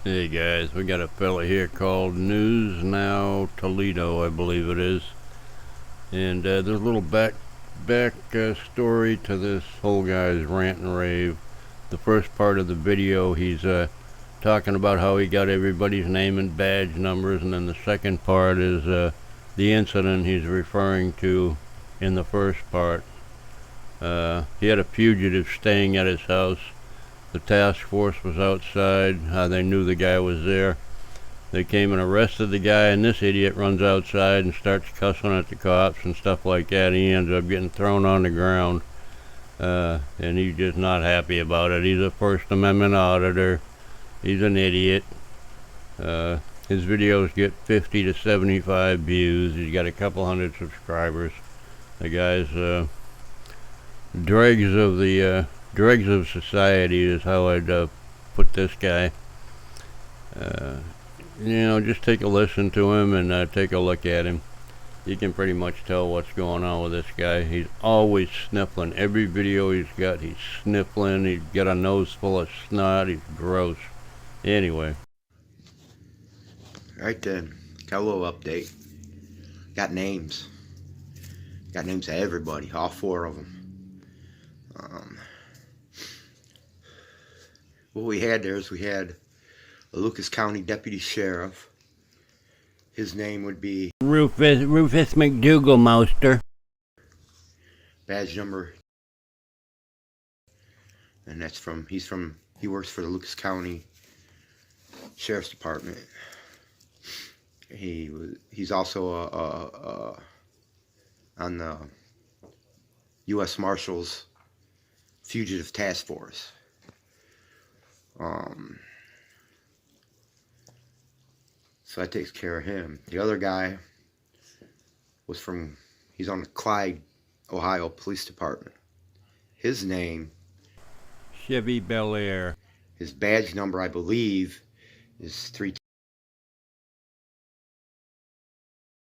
Hey guys, we got a fella here called News Now Toledo, I believe it is. And there's a little back story to this whole guy's rant and rave. The first part of the video, he's talking about how he got everybody's name and badge numbers, and then the second part is the incident he's referring to in the first part. He had a fugitive staying at his house. The task force was outside. They knew the guy was there. They came and arrested the guy, and this idiot runs outside and starts cussing at the cops and stuff like that. He ends up getting thrown on the ground, and he's just not happy about it. He's a First Amendment auditor. He's an idiot. His videos get 50 to 75 views. He's got a couple hundred subscribers. The guy's dregs of society is how I'd put this guy. Just take a listen to him and take a look at him. You can pretty much tell what's going on with this guy. He's always sniffling. Every video he's got, he's sniffling. He's got a nose full of snot. He's gross. Anyway. Right then, got a little update. Got names. Got names of everybody, all four of them. What we had there is we had a Lucas County Deputy Sheriff. His name would be Rufus McDougalmeister. Badge number, and he works for the Lucas County Sheriff's Department. He's also on the U.S. Marshals Fugitive Task Force. So that takes care of him. The other guy he's on the Clyde, Ohio Police Department. His name, Chevy Bel Air. His badge number, I believe, is 3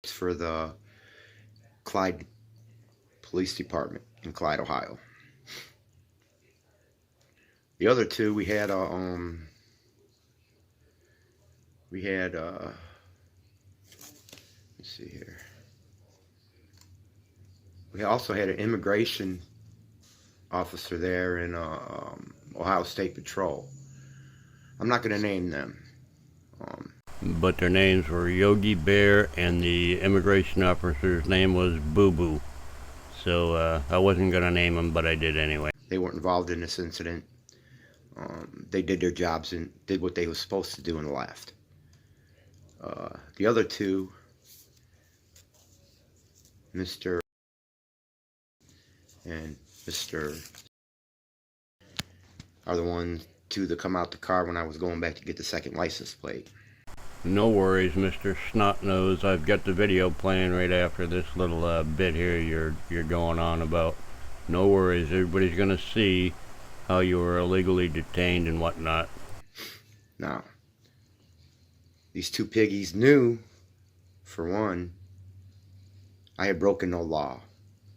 for the Clyde Police Department in Clyde, Ohio. The other two, we had let's see here. We also had an immigration officer there in Ohio State Patrol. I'm not going to name them. But their names were Yogi Bear, and the immigration officer's name was Boo Boo. So I wasn't going to name them, but I did anyway. They weren't involved in this incident. They did their jobs and did what they were supposed to do and left. The other two, Mr. and Mr. are the ones that come out the car when I was going back to get the second license plate. No worries, Mr. Snotnose. I've got the video playing right after this little bit here you're going on about. No worries, everybody's going to see how you were illegally detained and whatnot. Now, these two piggies knew, for one, I had broken no law.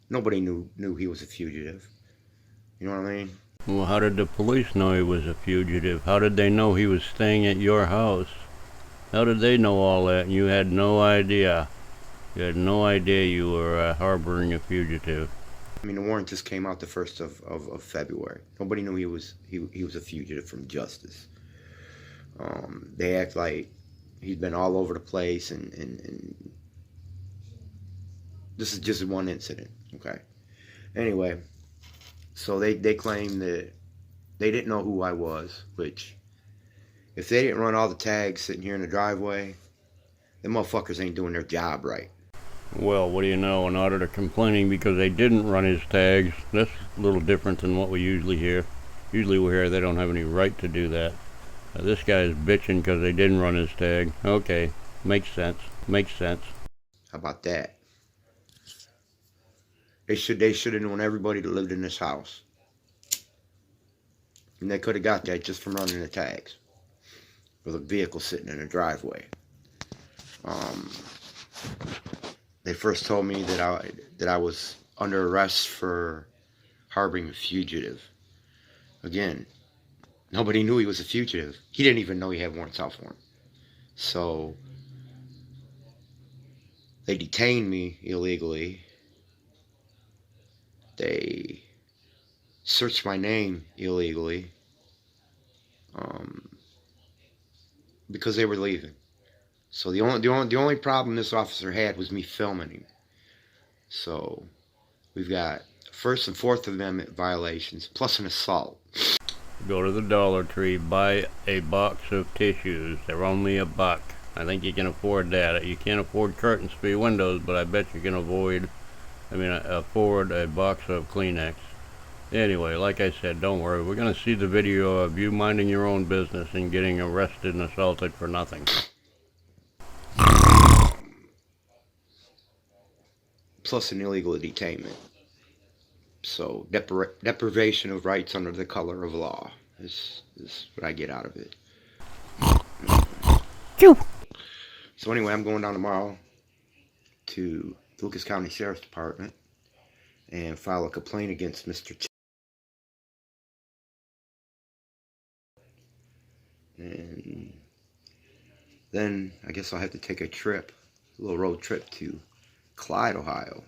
Nobody knew he was a fugitive. You know what I mean? Well, how did the police know he was a fugitive? How did they know he was staying at your house? How did they know all that and you had no idea? You had no idea you were harboring a fugitive. I mean, the warrant just came out the 1st of February. Nobody knew he was a fugitive from justice. They act like he's been all over the place, and this is just one incident, okay? Anyway, so they claim that they didn't know who I was, which, if they didn't run all the tags sitting here in the driveway, them motherfuckers ain't doing their job right. Well, what do you know, an auditor complaining because they didn't run his tags. That's a little different than what we usually hear. Usually we hear they don't have any right to do that. This guy is bitching because they didn't run his tag. Okay, makes sense. Makes sense. How about that? They should have known everybody that lived in this house. And they could have got that just from running the tags. With a vehicle sitting in the driveway. They first told me that I was under arrest for harboring a fugitive. Again, Nobody knew he was a fugitive. He didn't even know he had warrants out for him. So they detained me illegally. They searched my name illegally because they were leaving. So the only problem this officer had was me filming him. So we've got First and Fourth Amendment violations plus an assault. Go to the Dollar Tree, buy a box of tissues. They're only $1. I think you can afford that. You can't afford curtains for your windows, but I bet you can afford a box of Kleenex. Anyway, like I said, don't worry. We're going to see the video of you minding your own business and getting arrested and assaulted for nothing. Plus an illegal detainment. So deprivation of rights under the color of law is what I get out of it. So anyway, I'm going down tomorrow to the Lucas County Sheriff's Department and file a complaint against Mr. And then I guess I'll have to take a little road trip to Clyde, Ohio.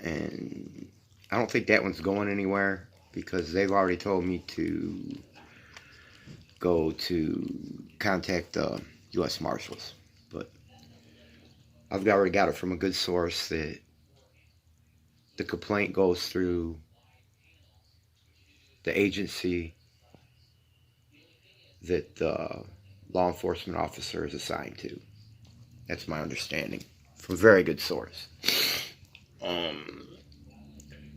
And I don't think that one's going anywhere because they've already told me to go to contact the U.S. Marshals. But I've already got it from a good source that the complaint goes through the agency that the law enforcement officer is assigned to. That's my understanding from a very good source.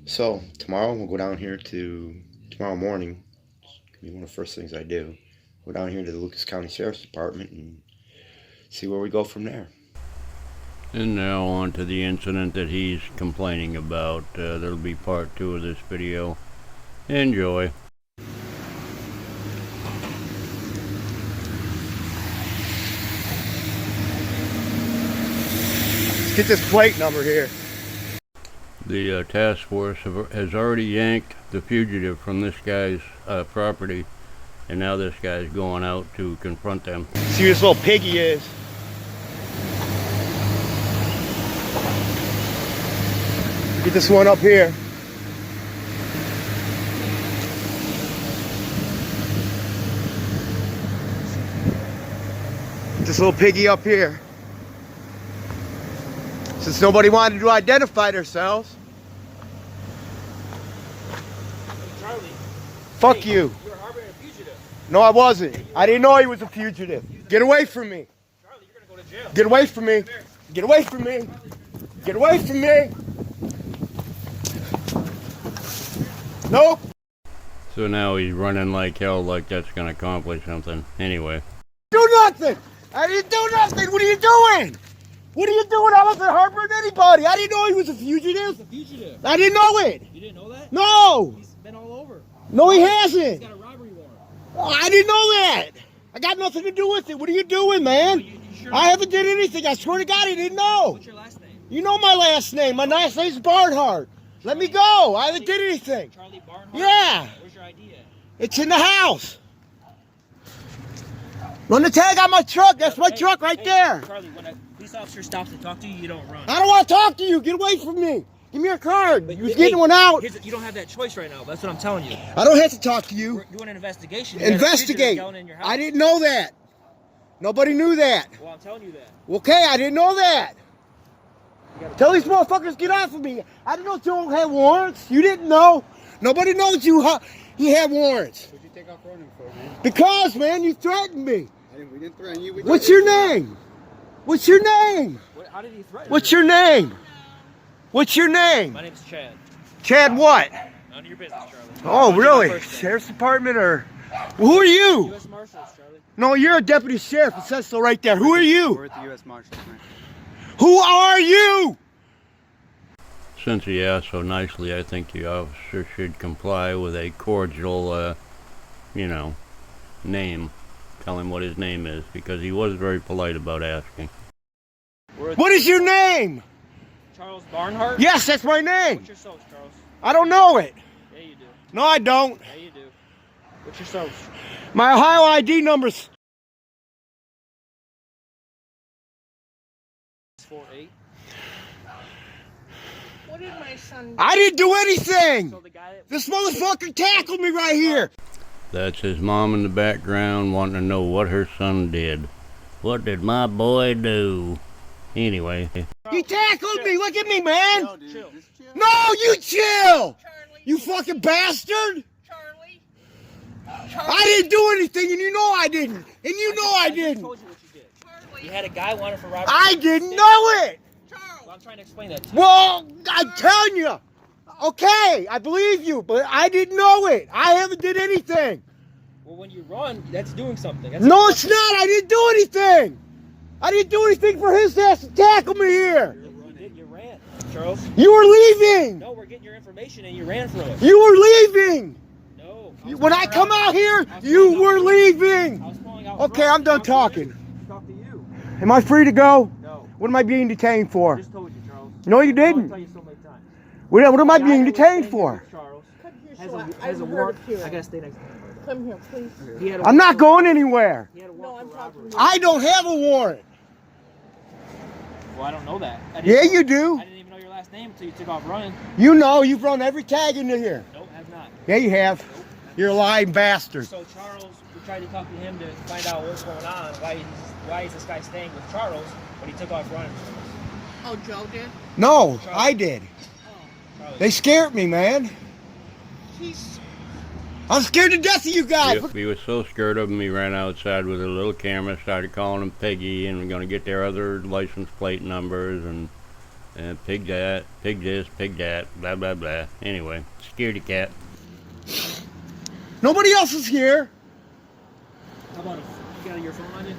So tomorrow we'll go down here tomorrow morning. It's gonna be one of the first things I do. Go down here to the Lucas County Sheriff's Department and see where we go from there. And now on to the incident that he's complaining about. There'll be part 2 of this video. Enjoy. Let's get this plate number here. The task force has already yanked the fugitive from this guy's property, and now this guy's going out to confront them. See who this little piggy is. Get this one up here. Get this little piggy up here. Since nobody wanted to identify themselves. Charlie. Fuck hey, you. You were harboring a fugitive. No, I wasn't. I didn't know he was a fugitive. Get away from me. Charlie, you're gonna go to jail. Get away from me. Get away from me. Get away from me. Nope. So now he's running like hell, like that's gonna accomplish something. Anyway. Do nothing. I didn't do nothing. What are you doing? What are you doing? I wasn't harboring anybody. I didn't know he was a fugitive. He's a fugitive. I didn't know it. You didn't know that? No. He's been all over. No, he He's hasn't. got a robbery warrant. I didn't know that. I got nothing to do with it. What are you doing, man? You sure I haven't did anything. I swear to God, I didn't know. What's your last name? You know my last name. My last name's Barnhart. Let me go. I haven't did anything. Charlie Barnhart? Yeah. Where's your ID at? It's in the house. Run the tag on my truck. That's my truck right there. Charlie, when a police officer stops to talk to you, you don't run. I don't want to talk to you. Get away from me. Give me your card. But, You was getting one out. You don't have that choice right now. That's what I'm telling you. I don't have to talk to you. We're doing an investigation. You got a Investigate. fugitive yelling in your house. I didn't know that. Nobody knew that. Well, I'm telling you that. Okay, I didn't know that. Tell these motherfuckers get off of me. I didn't know Joe had warrants. You didn't know. Nobody knows he had warrants. What'd you take off running for, man? Because, man, you threatened me. We didn't threaten you. What's your name? What's your name? How did he threaten What's you? your name? What's your name? My name's Chad. Chad what? None of your business, Charlie. Oh, What's your really? first name? Sheriff's Department or? Who are you? U.S. Marshals, Charlie. No, you're a deputy sheriff. It says so right there. Who are you? We're at the U.S. Marshals, man. Who are you? Since he asked so nicely, I think the officer should comply with a cordial, name. Tell him what his name is, because he was very polite about asking. What is your name? Charles Barnhart? Yes, that's my name. What's your social, Charles? I don't know it. Yeah, you do. No, I don't. Yeah, you do. What's your social? My Ohio ID number's 48. What did my son do? I didn't do anything! So the guy that This motherfucker tackled me right here! That's his mom in the background wanting to know what her son did. What did my boy do? Anyway. He tackled me! Look at me, man! No, dude, Chill. just chill. No, you chill! Charlie. You fucking bastard! Charlie. I didn't do anything, and you know I didn't! And you know I just didn't! told you what you did. Charlie. You had a guy wanted for robbery. I didn't know it! Well, Charles. I'm trying to explain that to you. Well, I'm telling you! Okay, I believe you, but I didn't know it! I haven't did anything! Well, when you run, that's doing something. That's No, it's not! I didn't do anything! I didn't do anything for his ass to tackle me here! You ran, Charles. You were leaving! No, we're getting your information and you ran from it. You were leaving! No. When I come out here, you were leaving! I was pulling out. Okay, I'm done talking. Talk to you. Am I free to go? No. What am I being detained I for? just told you, Charles. No, you I tell didn't. you so many times. What am I The guy being that was detained staying for? with Charles Come here, has so a I'm warrant. here. I gotta stay next to him. Come here, please. He had a I'm not warrant going anywhere. He had a No, warrant I'm for talking robbery. to you. I don't have a warrant. Well, I don't know that. I didn't Yeah, know- you do. I didn't even know your last name until you took off running. You know, you've run every tag into here. Nope, have not. Yeah, you have. You're a lying bastard. So Charles, we tried to talk to him to find out what's going on. Why is this guy staying with Charles, but he took off running from us? Oh, Joe did? No, I did. Charlie, They scared me, man. He's... I'm scared to death of you guys. He was so scared of him, he ran outside with a little camera, started calling him Piggy, and we're going to get their other license plate numbers, and pig that, pig this, pig that, blah, blah, blah. Anyway, scaredy cat. Nobody else is here. how about you got your phone on you?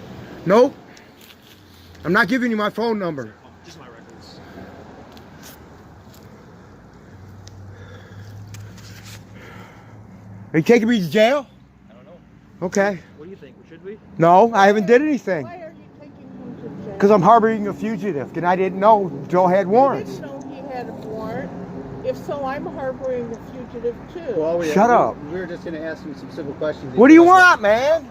Nope. I'm not giving you my phone number. Oh, just my records. Are you taking me to jail? I don't know. Okay. What do you think? Should we? No, I haven't did anything. Why are you taking him to jail? Because I'm harboring a fugitive, and I didn't know Joe had You warrants. didn't know he had a warrant. If so, I'm harboring a fugitive too. Well, Shut up. We were just going to ask him some simple questions. What do you want, man? You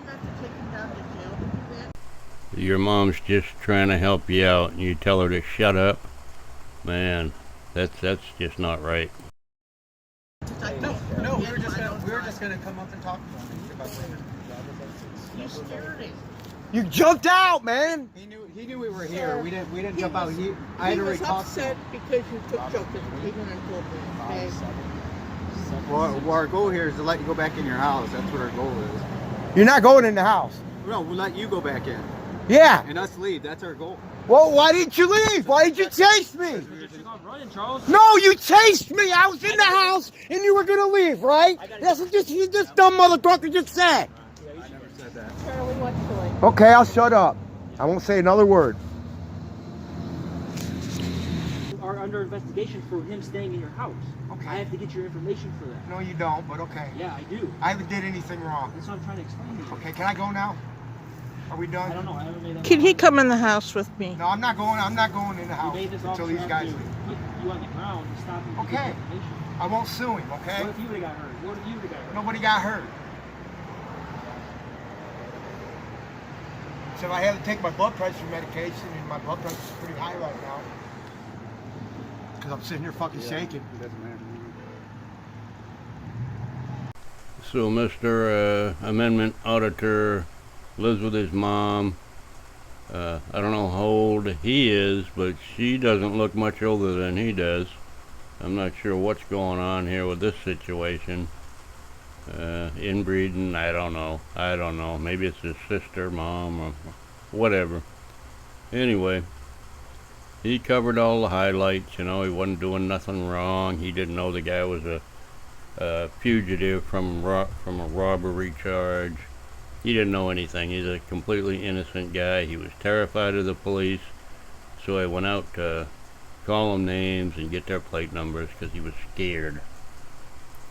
have to take him down to jail to do that. Your mom's just trying to help you out, and you tell her to shut up. Man, that's just not right. No, we were just gonna come up and talk to him. You scared him. You jumped out, man. He knew we were here. We didn't jump out. I had He already was talked to upset him. because you took Joe to Cleveland and told me. Okay? Well, our goal here is to let you go back in your house. That's what our goal is. You're not going in the house. No, we'll let you go back in Yeah. and us leave. That's our goal. Well, why didn't you leave? Why did you chase me? You just took off running, Charles. No, you chased me. I was in the house, and you were gonna leave, right? That's what this dumb motherfucker just said. I never said that. Charlie, what choice? Okay, I'll shut up. I won't say another word. You are under investigation for him staying in your house. Okay. I have to get your information for that. No, you don't, but okay. Yeah, I do. I haven't did anything wrong. That's what I'm trying to explain to you. Okay, can I go now? Are we I done? don't know. I haven't made that. Can he come in the house with me? No, I'm not going in the You house made this until officer these have guys to leave. put you on the ground and stop him. from Okay. getting information. I won't sue him, okay? What if you would have got hurt? What if you would have got hurt? Nobody got hurt. So I had to take my blood pressure medication, and my blood pressure is pretty high right now. Because I'm sitting here fucking shaking. It doesn't matter. So Mr. Amendment Auditor lives with his mom. I don't know how old he is, but she doesn't look much older than he does. I'm not sure what's going on here with this situation. Inbreeding, I don't know. Maybe it's his sister, mom, or whatever. Anyway, he covered all the highlights, he wasn't doing nothing wrong. He didn't know the guy was a fugitive from a robbery charge. He didn't know anything. He's a completely innocent guy. He was terrified of the police, so I went out to call them names and get their plate numbers because he was scared.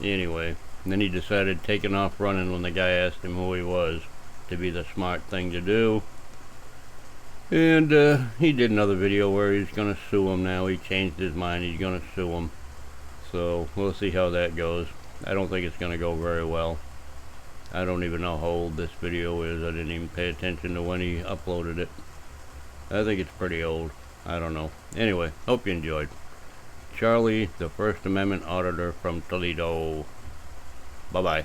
Anyway, and then he decided taking off running when the guy asked him who he was to be the smart thing to do. And he did another video where he's going to sue him now. He changed his mind. He's going to sue him. So we'll see how that goes. I don't think it's going to go very well. I don't even know how old this video is. I didn't even pay attention to when he uploaded it. I think it's pretty old. I don't know. Anyway, hope you enjoyed. Charlie, the First Amendment Auditor from Toledo. Bye-bye.